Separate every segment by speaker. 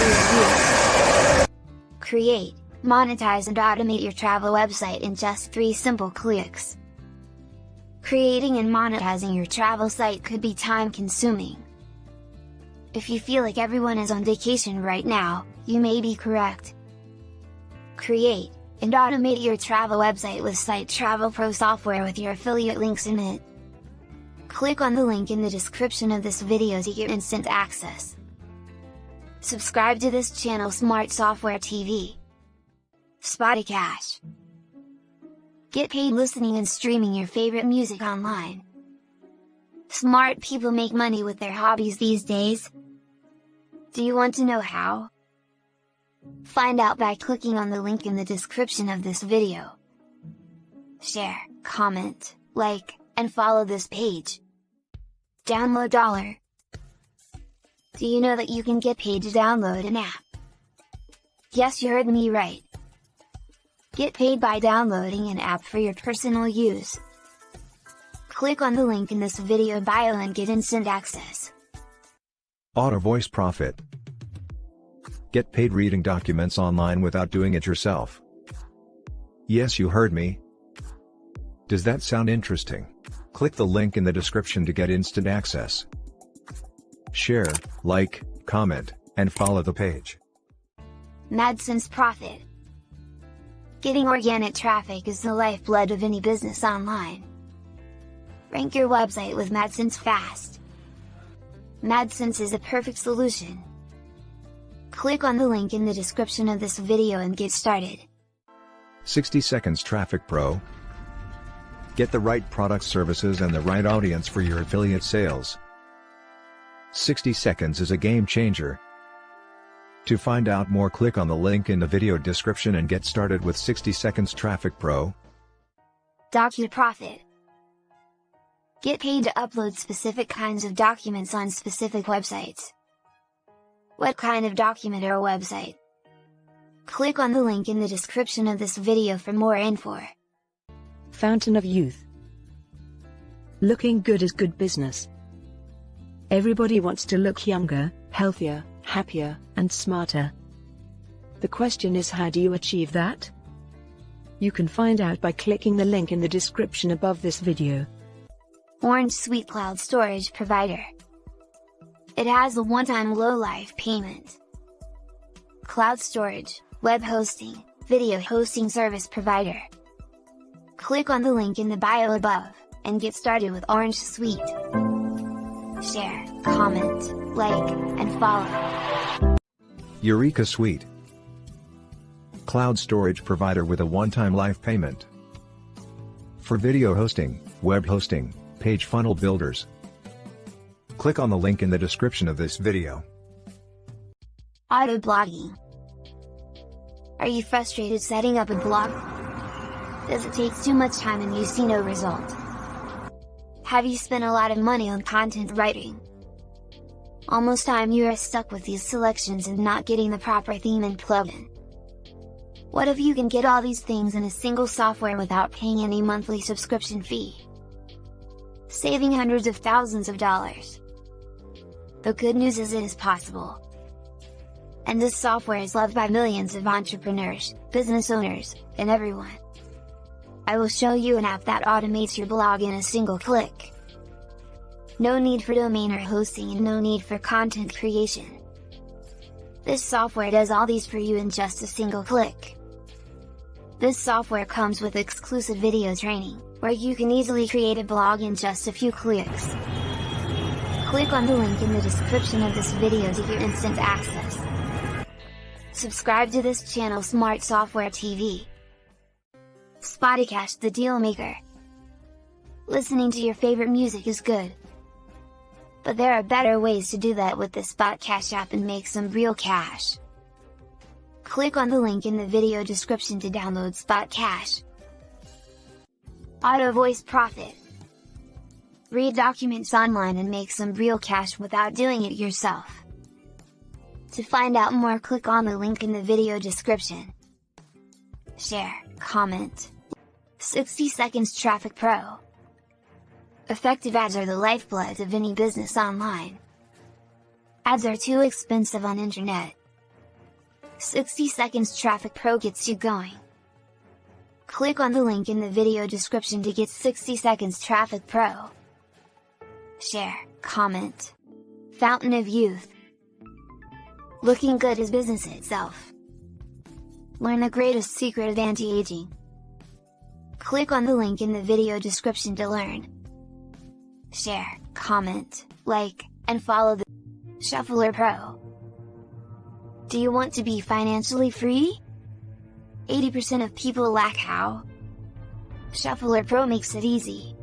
Speaker 1: your use. Create, monetize and automate your travel website in just 3 simple clicks. Creating and monetizing your travel site could be time-consuming. If you feel like everyone is on vacation right now, you may be correct. Create and automate your travel website with Sitetravel Pro software with your affiliate links in it. Click on the link in the description of this video to get instant access. Subscribe to this channel Smart Software TV. Spoticash. Get paid listening and streaming your favorite music online. Smart people make money with their hobbies these days. Do you want to know how? Find out by clicking on the link in the description of this video. Share, comment, like, and follow this page. Download $. Do you know that you can get paid to download an app? Yes, you heard me right. Get paid by downloading an app for your personal use. Click on the link in this video bio and get instant access.
Speaker 2: Auto Voice Profit. Get paid reading documents online without doing it yourself. Yes, you heard me. Does that sound interesting? Click the link in the description to get instant access. Share, like, comment, and follow the page.
Speaker 1: AdSense Profit. Getting organic traffic is the lifeblood of any business online. Rank your website with AdSense fast. AdSense is a perfect solution. Click on the link in the description of this video and get started.
Speaker 2: 60 Seconds Traffic Pro. Get the right products, services and the right audience for your affiliate sales. 60 seconds is a game changer. To find out more, click on the link in the video description and get started with 60 Seconds Traffic Pro.
Speaker 1: DocuProfit. Get paid to upload specific kinds of documents on specific websites. What kind of document or website? Click on the link in the description of this video for more info.
Speaker 3: Fountain of Youth. Looking good is good business. Everybody wants to look younger, healthier, happier, and smarter. The question is, how do you achieve that? You can find out by clicking the link in the description above this video.
Speaker 1: Orange Suite Cloud Storage Provider. It has a one-time low-life payment. Cloud storage, web hosting, video hosting service provider. Click on the link in the bio above, and get started with Orange Suite. Share, comment, like, and follow.
Speaker 2: Eureka Suite. Cloud storage provider with a one-time life payment. For video hosting, web hosting, page funnel builders. Click on the link in the description of this video.
Speaker 1: Auto blogging. Are you frustrated setting up a blog? Does it take too much time and you see no result? Have you spent a lot of money on content writing? Almost time you are stuck with these selections and not getting the proper theme and plugin. What if you can get all these things in a single software without paying any monthly subscription fee? Saving hundreds of thousands of dollars. The good news is it is possible. And this software is loved by millions of entrepreneurs, business owners, and everyone. I will show you an app that automates your blog in a single click. No need for domain or hosting and no need for content creation. This software does all these for you in just a single click. This software comes with exclusive video training, where you can easily create a blog in just a few clicks. Click on the link in the description of this video to get instant access. Subscribe to this channel Smart Software TV. Spoticash, the deal maker. Listening to your favorite music is good. But there are better ways to do that with the Spoticash app and make some real cash. Click on the link in the video description to download Spoticash. Auto Voice Profit. Read documents online and make some real cash without doing it yourself. To find out more, click on the link in the video description. Share, comment. 60 Seconds Traffic Pro. Effective ads are the lifeblood of any business online. Ads are too expensive on internet. 60 seconds Traffic Pro gets you going. Click on the link in the video description to get 60 seconds Traffic Pro. Share, comment. Fountain of Youth. Looking good is business itself. Learn the greatest secret of anti-aging. Click on the link in the video description to learn. Share, comment, like, and follow the Shuffler Pro. Do you want to be financially free? 80% of people lack how. Shuffler Pro makes it easy.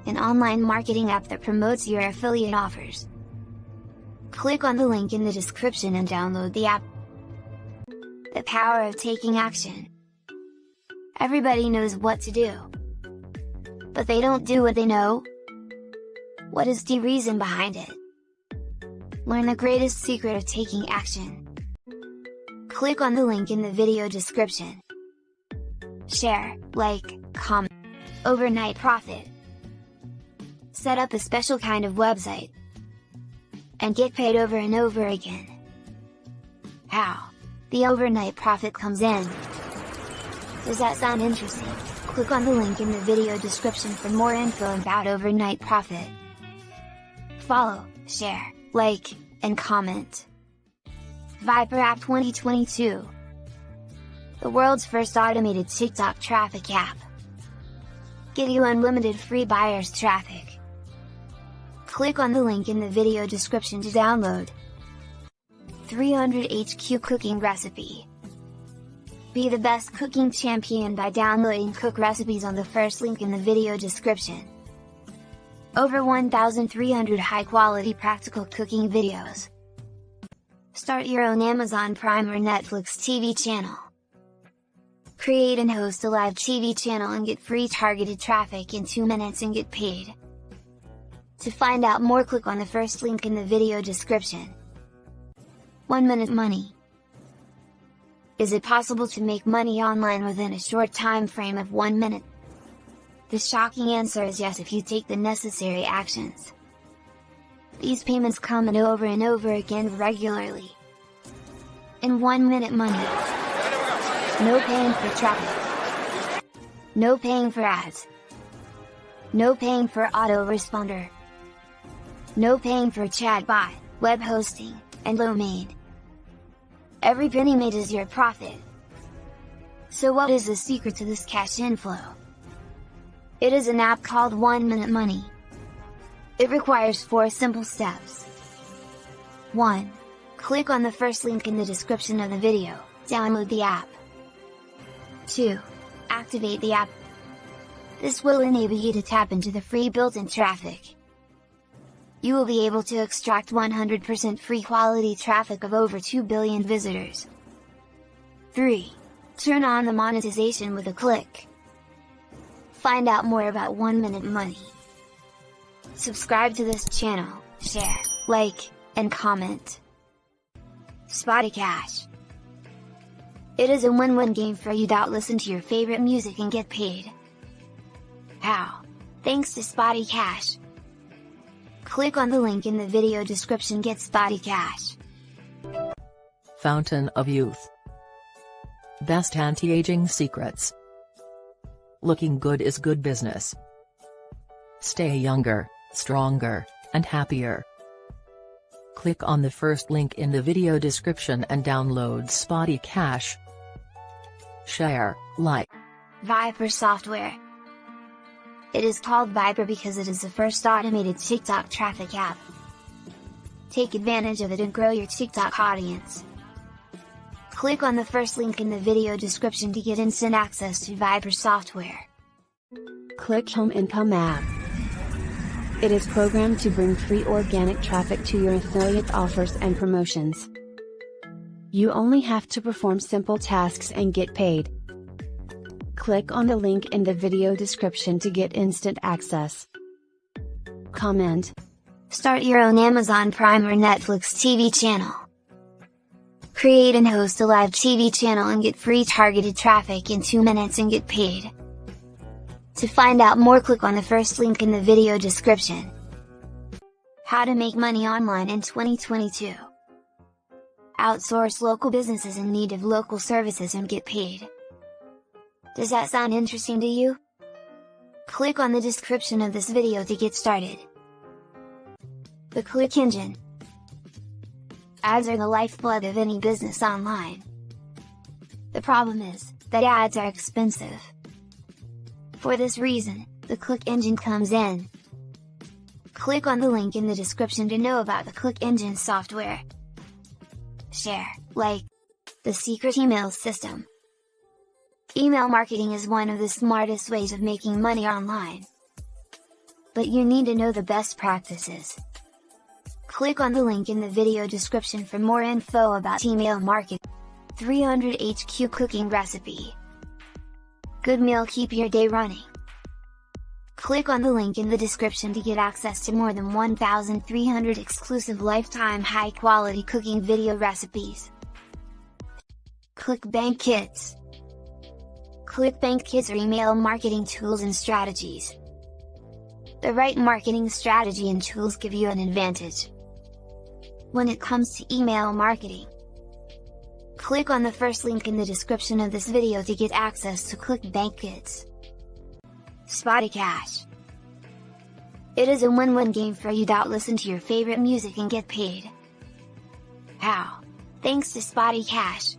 Speaker 1: An online marketing app that promotes your affiliate offers. Click on the link in the description and download the app. The power of taking action. Everybody knows what to do, but they don't do what they know. What is the reason behind it? Learn the greatest secret of taking action. Click on the link in the video description. Share, like, comment. Overnight profit. Set up a special kind of website and get paid over and over again. How the overnight profit comes in. Does that sound interesting? Click on the link in the video description for more info about overnight profit. Follow, share, like, and comment. Viper App 2022. The world's first automated TikTok traffic app. Get you unlimited free buyers traffic. Click on the link in the video description to download. 300 HQ cooking recipe. Be the best cooking champion by downloading cook recipes on the first link in the video description. Over 1,300 high-quality practical cooking videos. Start your own Amazon Prime or Netflix TV channel. Create and host a live TV channel and get free targeted traffic in 2 minutes and get paid. To find out more, click on the first link in the video description. 1 minute money. Is it possible to make money online within a short time frame of 1 minute? The shocking answer is yes, if you take the necessary actions. These payments come in over and over again regularly. In 1 minute money. No paying for traffic. No paying for ads. No paying for autoresponder. No paying for chatbot, web hosting, and domain. Every penny made is your profit. So what is the secret to this cash inflow? It is an app called 1 Minute Money. It requires 4 simple steps. 1. Click on the first link in the description of the video, download the app. 2. Activate the app. This will enable you to tap into the free built-in traffic. You will be able to extract 100% free quality traffic of over 2 billion visitors. 3. Turn on the monetization with a click. Find out more about 1 Minute Money. Subscribe to this channel, share, like, and comment. Spoticash. It is a win-win game for you. Listen to your favorite music and get paid. How? Thanks to Spoticash. Click on the link in the video description. Get Spoticash.
Speaker 3: Fountain of Youth. Best anti-aging secrets. Looking good is good business. Stay younger, stronger, and happier. Click on the first link in the video description and download Spoticash. Share, like.
Speaker 1: Viper software. It is called Viper because it is the first automated TikTok traffic app. Take advantage of it and grow your TikTok audience. Click on the first link in the video description to get instant access to Viper software.
Speaker 4: Click Home Income app. It is programmed to bring free organic traffic to your affiliate offers and promotions. You only have to perform simple tasks and get paid. Click on the link in the video description to get instant access. Comment.
Speaker 1: Start your own Amazon Prime or Netflix TV channel. Create and host a live TV channel and get free targeted traffic in 2 minutes and get paid. To find out more, click on the first link in the video description. How to make money online in 2022. Outsource local businesses in need of local services and get paid. Does that sound interesting to you? Click on the description of this video to get started. The click engine. Ads are the lifeblood of any business online. The problem is that ads are expensive. For this reason, the click engine comes in. Click on the link in the description to know about the click engine software. Share, like, the secret email system. Email marketing is one of the smartest ways of making money online. But you need to know the best practices. Click on the link in the video description for more info about email marketing. 300 HQ cooking recipe. Good meal keep your day running. Click on the link in the description to get access to more than 1,300 exclusive lifetime high-quality cooking video recipes. ClickBank Kits. ClickBank Kits are email marketing tools and strategies. The right marketing strategy and tools give you an advantage when it comes to email marketing. Click on the first link in the description of this video to get access to ClickBank Kits. Spoticash. It is a win-win game for you that listen to your favorite music and get paid. How? Thanks to Spoticash.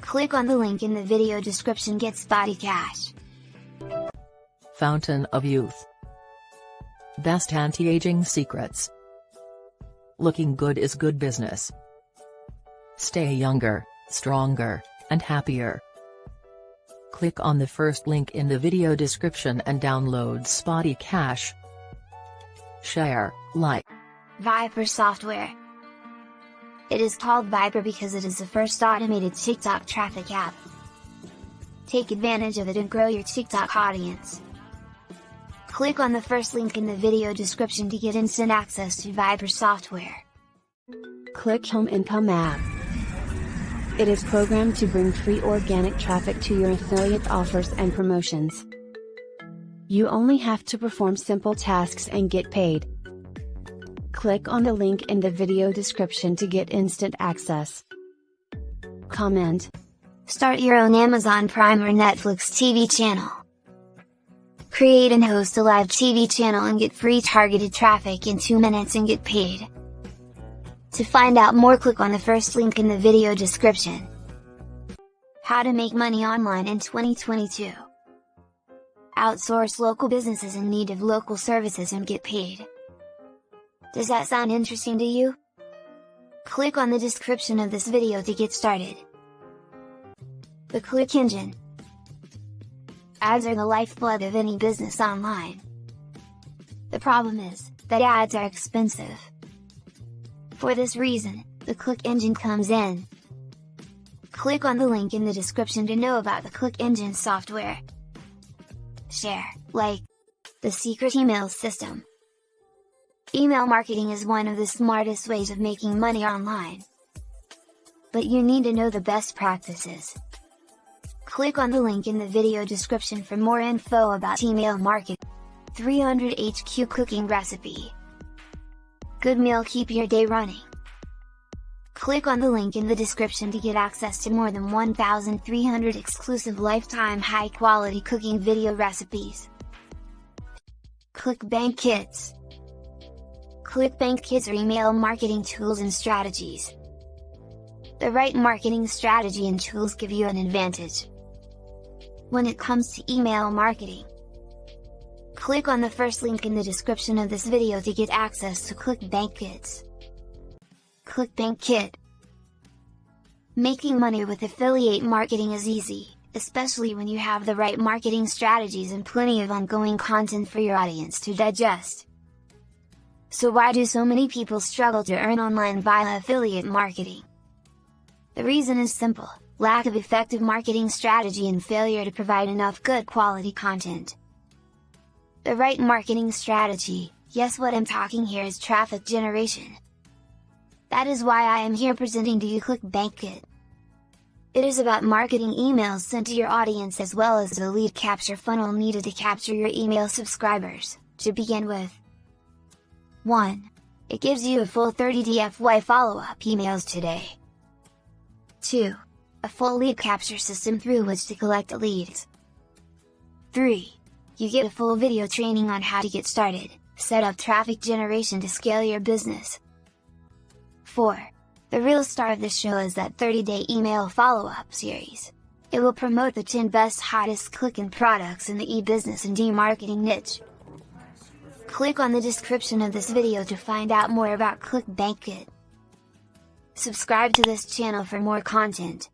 Speaker 1: Click on the link in the video description. Get Spoticash.
Speaker 3: Fountain of Youth. Best anti-aging secrets. Looking good is good business. Stay younger, stronger, and happier. Click on the first link in the video description and download Spoticash. Share, like.
Speaker 1: Viper software. It is called Viper because it is the first automated TikTok traffic app. Take advantage of it and grow your TikTok audience. Click on the first link in the video description to get instant access to Viper software.
Speaker 4: Click Home Income app. It is programmed to bring free organic traffic to your affiliate offers and promotions. You only have to perform simple tasks and get paid. Click on the link in the video description to get instant access. Comment.
Speaker 1: Start your own Amazon Prime or Netflix TV channel. Create and host a live TV channel and get free targeted traffic in 2 minutes and get paid. To find out more, click on the first link in the video description. How to make money online in 2022. Outsource local businesses in need of local services and get paid. Does that sound interesting to you? Click on the description of this video to get started. The click engine. Ads are the lifeblood of any business online. The problem is that ads are expensive. For this reason, the click engine comes in. Click on the link in the description to know about the click engine software. Share, like, the secret email system. Email marketing is one of the smartest ways of making money online. But you need to know the best practices. Click on the link in the video description for more info about email marketing. 300 HQ cooking recipe. Good meal keep your day running. Click on the link in the description to get access to more than 1,300 exclusive lifetime high-quality cooking video recipes. ClickBank Kits. ClickBank Kits are email marketing tools and strategies. The right marketing strategy and tools give you an advantage when it comes to email marketing. Click on the first link in the description of this video to get access to ClickBank Kits. ClickBank Kit. Making money with affiliate marketing is easy, especially when you have the right marketing strategies and plenty of ongoing content for your audience to digest. So why do so many people struggle to earn online via affiliate marketing? The reason is simple: lack of effective marketing strategy and failure to provide enough good quality content. The right marketing strategy, yes, what I'm talking here is traffic generation. That is why I am here presenting to you ClickBank Kit. It is about marketing emails sent to your audience as well as the lead capture funnel needed to capture your email subscribers. To begin with, 1. It gives you a full 30 DFY follow-up emails today. 2. A full lead capture system through which to collect leads. 3. You get a full video training on how to get started, set up traffic generation to scale your business. 4. The real star of this show is that 30-day email follow-up series. It will promote the 10 best hottest clicking products in the e-business and e-marketing niche. Click on the description of this video to find out more about ClickBankit. Subscribe to this channel for more content.